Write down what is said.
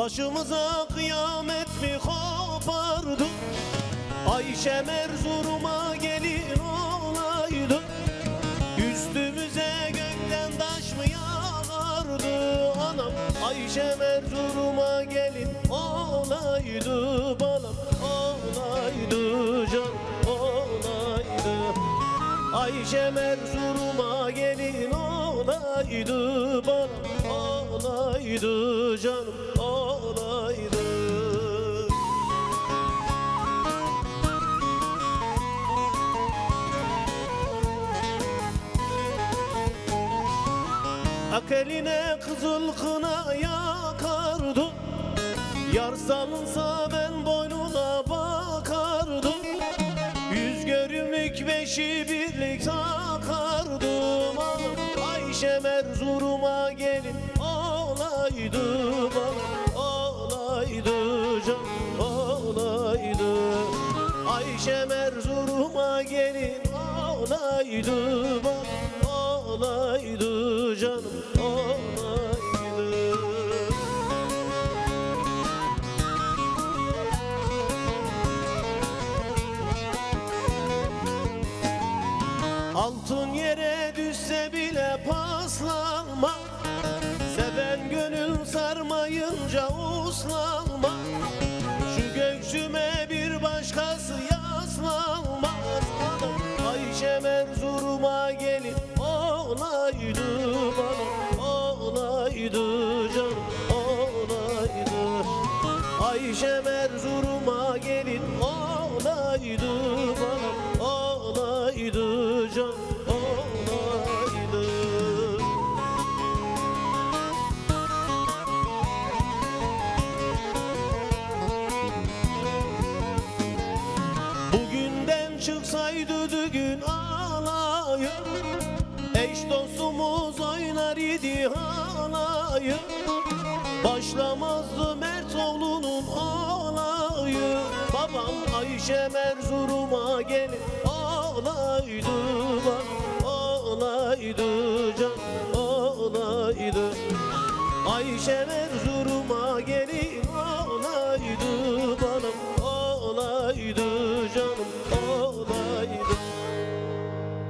Başımıza kıyamet mi kopardı? Ayşem Erzurum'a gelin olaydı. Üstümüze gökten taş mı yağardı? Anam Ayşem Erzurum'a gelin olaydı. Balam olaydı, can olaydı. Ayşem Erzurum'a gelin olaydı. Balam olaydı, canım olaydı. Ak eline kızıl kına yakardı. Yar salınsa ben boynuna bakardım. Yüz görümlük beşi birlik takardım. Ayşem Erzurum'a gelin olaydı. Bana olaydı, can olaydı. Ayşem Erzurum'a gelin olaydı. Bana olaydı, canım olaydı. Altın yere düşse bile paslanma. Seven gönül sarmayınca uslanma. Şu göğsüme bir başkası yaslanmaz. Ayşem Erzurum'a gelin olaydı. Bana olaydı, canım olaydı. Ayşem Erzurum'a gelin olaydı. Bana olaydı, can olaydı. Bugünden çıksaydı düğün alayı, eş dostumuz oynar idi halayı. Başlamazdı Mert oğlunun olayı. Babam Ayşem Erzurum'a gelin olaydı. Bak olaydı, can olaydı. Ayşem Erzurum'a